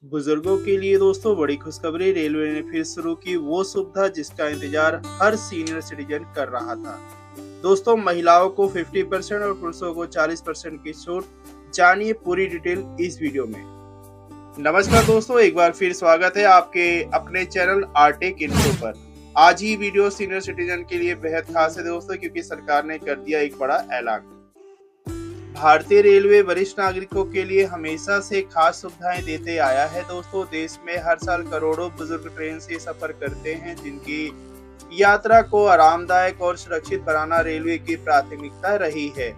बुजुर्गों के लिए दोस्तों बड़ी खुशखबरी, रेलवे ने फिर शुरू की वो सुविधा जिसका इंतजार हर सीनियर सिटीजन कर रहा था। दोस्तों, महिलाओं को 50% और पुरुषों को 40% की छूट। जानिए पूरी डिटेल इस वीडियो में। नमस्कार दोस्तों, एक बार फिर स्वागत है आपके अपने चैनल आरटेक इन्फो पर। आज ही वीडियो सीनियर सिटीजन के लिए बेहद खास है दोस्तों, क्योंकि सरकार ने कर दिया एक बड़ा ऐलान। भारतीय रेलवे वरिष्ठ नागरिकों के लिए हमेशा से खास सुविधाएं देते आया है दोस्तों। देश में हर साल करोड़ों बुजुर्ग ट्रेन से सफर करते हैं, जिनकी यात्रा को आरामदायक और सुरक्षित बनाना रेलवे की प्राथमिकता रही है।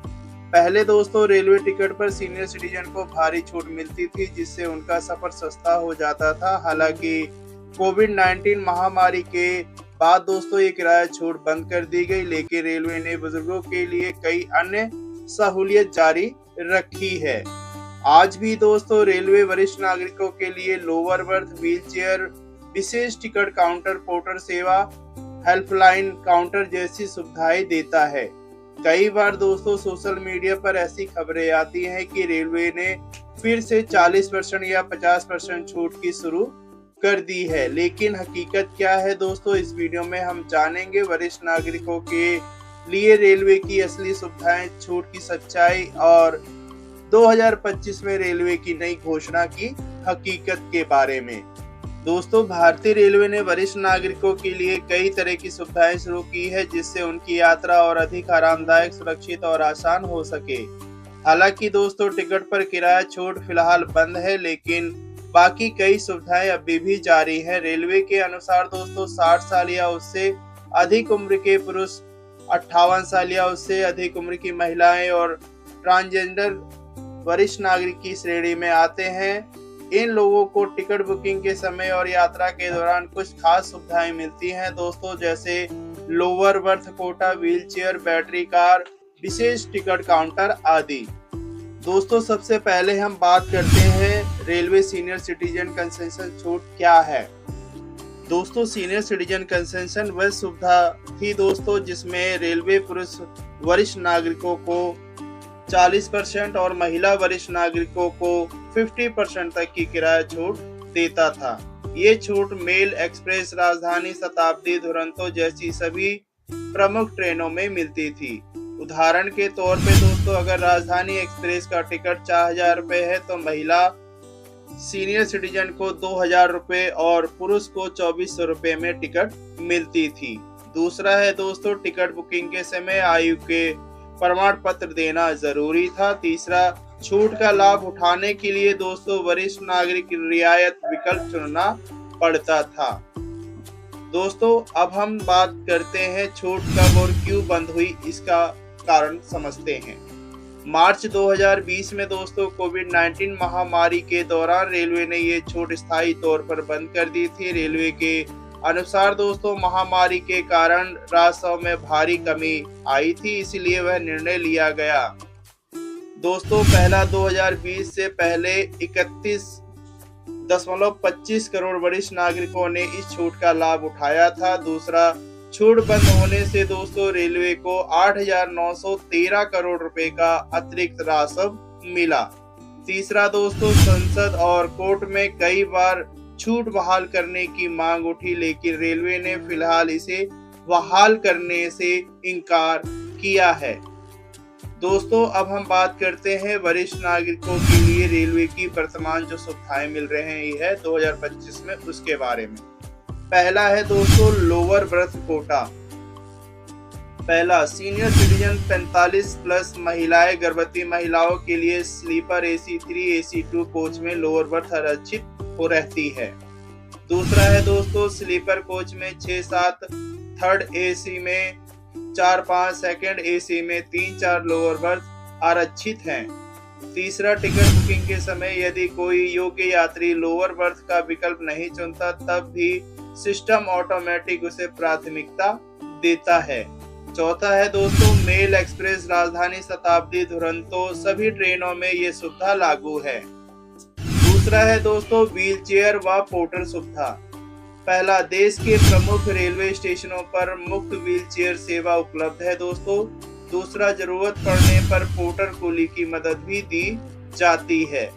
पहले दोस्तों रेलवे टिकट पर सीनियर सिटीजन को भारी छूट मिलती थी, जिससे उनका सफर सस्ता हो जाता था। हालांकि कोविड-19 महामारी के बाद दोस्तों ये किराया छूट बंद कर दी गई, लेकिन रेलवे ने बुजुर्गों के लिए कई अन्य सहूलियत जारी रखी है। आज भी दोस्तों रेलवे वरिष्ठ नागरिकों के लिए लोअर बर्थ, व्हीलचेयर, विशेष टिकट काउंटर, पोर्टर सेवा, हेल्पलाइन काउंटर जैसी सुविधाएं देता है। कई बार दोस्तों सोशल मीडिया पर ऐसी खबरें आती हैं कि रेलवे ने फिर से 40% या 50% छूट की शुरू कर दी है, लेकिन हकीकत क्या है दोस्तों, इस वीडियो में हम जानेंगे। वरिष्ठ नागरिकों के लिए रेलवे की असली सुविधाएं, छूट की सच्चाई और 2025 में रेलवे की नई घोषणा की हकीकत के बारे में। दोस्तों, भारतीय रेलवे ने वरिष्ठ नागरिकों के लिए कई तरह की सुविधाएं शुरू की है, जिससे उनकी यात्रा और अधिक आरामदायक, सुरक्षित और आसान हो सके। हालांकि दोस्तों टिकट पर किराया छूट फिलहाल बंद है, लेकिन बाकी कई सुविधाएं अभी भी जारी है। रेलवे के अनुसार दोस्तों 60 साल या उससे अधिक उम्र के पुरुष, 58 साल या उससे अधिक उम्र की महिलाएं और ट्रांसजेंडर वरिष्ठ नागरिक की श्रेणी में आते हैं। इन लोगों को टिकट बुकिंग के समय और यात्रा के दौरान कुछ खास सुविधाएं मिलती हैं दोस्तों, जैसे lower berth quota, wheelchair, battery car, विशेष टिकट काउंटर आदि। दोस्तों, सबसे पहले हम बात करते हैं रेलवे सीनियर सिटीजन कंसेशन छूट क्या है। दोस्तों, सीनियर सिटीजन कंसेशन वह सुविधा थी दोस्तों जिसमें रेलवे पुरुष वरिष्ठ नागरिकों को 40% और महिला वरिष्ठ नागरिकों को 50% तक की किराया छूट देता था। ये छूट मेल, एक्सप्रेस, राजधानी, शताब्दी, दुरंतो जैसी सभी प्रमुख ट्रेनों में मिलती थी। उदाहरण के तौर पे दोस्तों, अगर राजधानी एक्सप्रेस का टिकट 4000 रुपए है तो महिला सीनियर सिटीजन को 2000 रुपए और पुरुष को 2400 रुपए में टिकट मिलती थी। दूसरा है दोस्तों, टिकट बुकिंग के समय आयु के प्रमाण पत्र देना जरूरी था। तीसरा, छूट का लाभ उठाने के लिए दोस्तों वरिष्ठ नागरिक रियायत विकल्प चुनना पड़ता था। दोस्तों, अब हम बात करते हैं छूट कब और क्यों बंद हुई, इसका कारण समझते हैं। मार्च 2020 में दोस्तों कोविड-19 महामारी के दौरान रेलवे ने ये छूट स्थायी तौर पर बंद कर दी थी। रेलवे के अनुसार दोस्तों महामारी के कारण राजस्व में भारी कमी आई थी, इसलिए वह निर्णय लिया गया। दोस्तों, पहला 2020 से पहले 31.25 करोड़ वरिष्ठ नागरिकों ने इस छूट का लाभ उठाया था। दूसरा, छूट बंद होने से दोस्तों रेलवे को 8,913 करोड़ रुपए का अतिरिक्त राजस्व मिला। तीसरा दोस्तों, संसद और कोर्ट में कई बार छूट बहाल करने की मांग उठी, लेकिन रेलवे ने फिलहाल इसे बहाल करने से इनकार किया है। दोस्तों, अब हम बात करते हैं वरिष्ठ नागरिकों के लिए रेलवे की वर्तमान जो सुविधाएं मिल रही है 2025 में, उसके बारे में। पहला है दोस्तों लोअर बर्थ कोटा। पहला, सीनियर सिटीजन 45 प्लस महिलाएं, गर्भवती महिलाओं के लिए स्लीपर AC3, AC2 कोच में लोअर बर्थ आरक्षित हो रहती है। दूसरा है दोस्तों स्लीपर कोच में 6-7, थर्ड AC में 4-5, सेकंड AC में 3-4 लोअर बर्थ आरक्षित हैं। तीसरा, टिकट बुकिंग के समय यदि कोई योग्य यात्री लोअर बर्थ का विकल्प नहीं चुनता, तब भी सिस्टम ऑटोमेटिक उसे प्राथमिकता देता है। चौथा है दोस्तों मेल, एक्सप्रेस, राजधानी, शताब्दी, दुरंतो सभी ट्रेनों में ये सुविधा लागू है। दूसरा है दोस्तों व्हीलचेयर व पोर्टर सुविधा। पहला, देश के प्रमुख रेलवे स्टेशनों पर मुफ्त व्हीलचेयर सेवा उपलब्ध है दोस्तों। दूसरा, जरूरत पड़ने पर पोर्टर कुली की मदद भी दी जाती है।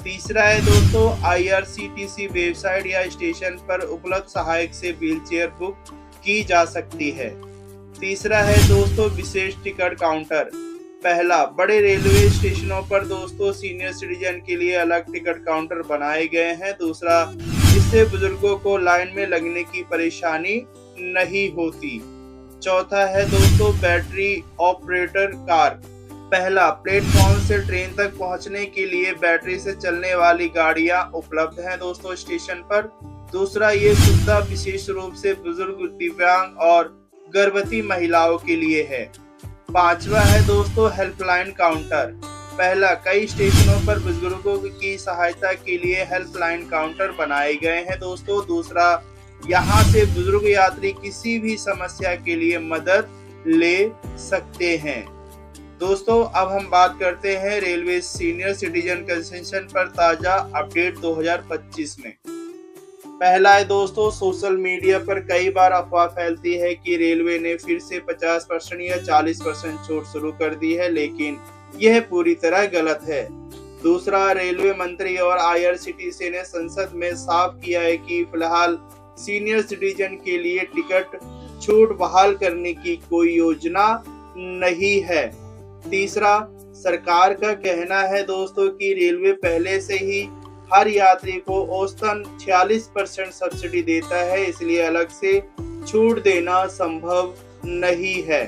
तीसरा है दोस्तों IRCTC वेबसाइट या स्टेशन पर उपलब्ध सहायक से व्हीलचेयर बुक की जा सकती है। तीसरा है दोस्तों विशेष टिकट काउंटर। पहला, बड़े रेलवे स्टेशनों पर दोस्तों सीनियर सिटीजन के लिए अलग टिकट काउंटर बनाए गए हैं। दूसरा, इससे बुजुर्गों को लाइन में लगने की परेशानी नहीं होती। चौथा है दोस्तों बैटरी ऑपरेटर कार। पहला, प्लेटफॉर्म से ट्रेन तक पहुंचने के लिए बैटरी से चलने वाली गाड़ियां उपलब्ध हैं दोस्तों स्टेशन पर। दूसरा, ये सुविधा विशेष रूप से बुजुर्ग, दिव्यांग और गर्भवती महिलाओं के लिए है। पांचवा है दोस्तों हेल्पलाइन काउंटर। पहला, कई स्टेशनों पर बुजुर्गों की सहायता के लिए हेल्पलाइन काउंटर बनाए गए हैं दोस्तों। दूसरा, यहाँ से बुजुर्ग यात्री किसी भी समस्या के लिए मदद ले सकते हैं। दोस्तों अब हम बात करते हैं रेलवे सीनियर सिटीजन कंसेशन पर ताजा अपडेट 2025 में। पहला है दोस्तों सोशल मीडिया पर कई बार अफवाह फैलती है कि रेलवे ने फिर से 50% या 40% छूट शुरू कर दी है, लेकिन यह पूरी तरह गलत है। दूसरा, रेलवे मंत्री और IRCTC ने संसद में साफ किया है कि फिलहाल सीनियर सिटीजन के लिए टिकट छूट बहाल करने की कोई योजना नहीं है। तीसरा, सरकार का कहना है दोस्तों कि रेलवे पहले से ही हर यात्री को औसतन 46% सब्सिडी देता है, इसलिए अलग से छूट देना संभव नहीं है।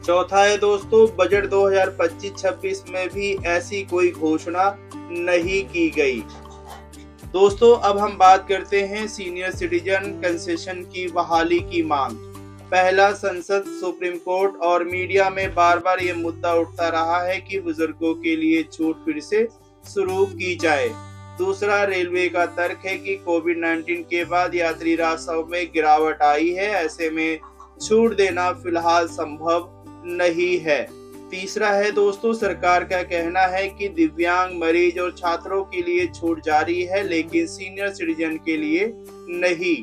चौथा है दोस्तों बजट 2025-26 में भी ऐसी कोई घोषणा नहीं की गई। दोस्तों अब हम बात करते हैं सीनियर सिटीजन कंसेशन की बहाली की मांग। पहला, संसद, सुप्रीम कोर्ट और मीडिया में बार बार ये मुद्दा उठता रहा है कि बुजुर्गों के लिए छूट फिर से शुरू की जाए। दूसरा, रेलवे का तर्क है कि कोविड-19 के बाद यात्री राजस्व में गिरावट आई है, ऐसे में छूट देना फिलहाल संभव नहीं है। तीसरा है दोस्तों सरकार का कहना है कि दिव्यांग, मरीज और छात्रों के लिए छूट जारी है, लेकिन सीनियर सिटीजन के लिए नहीं।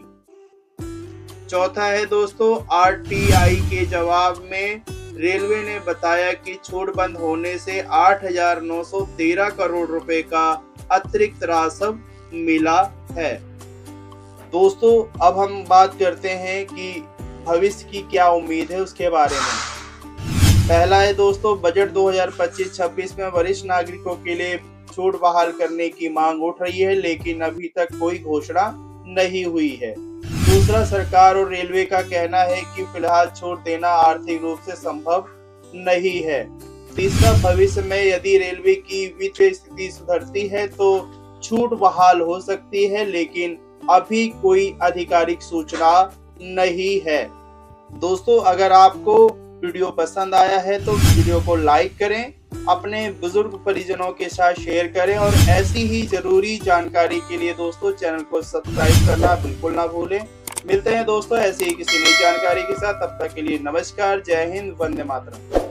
चौथा है दोस्तों RTI के जवाब में रेलवे ने बताया कि छूट बंद होने से 8,913 करोड़ रुपए का अतिरिक्त राजस्व मिला है। दोस्तों अब हम बात करते हैं कि भविष्य की क्या उम्मीद है उसके बारे में। पहला है दोस्तों बजट 2025-26 में वरिष्ठ नागरिकों के लिए छूट बहाल करने की मांग उठ रही है, लेकिन अभी तक कोई घोषणा नहीं हुई है। दूसरा, सरकार और रेलवे का कहना है कि फिलहाल छूट देना आर्थिक रूप से संभव नहीं है। तीसरा, भविष्य में यदि रेलवे की वित्तीय स्थिति सुधरती है तो छूट बहाल हो सकती है, लेकिन अभी कोई आधिकारिक सूचना नहीं है। दोस्तों अगर आपको वीडियो पसंद आया है तो वीडियो को लाइक करें, अपने बुजुर्ग परिजनों के साथ शेयर करें और ऐसी ही जरूरी जानकारी के लिए दोस्तों चैनल को सब्सक्राइब करना बिल्कुल ना भूलें। मिलते हैं दोस्तों ऐसे ही किसी नई जानकारी के साथ, तब तक के लिए नमस्कार, जय हिंद, वंदे मातरम।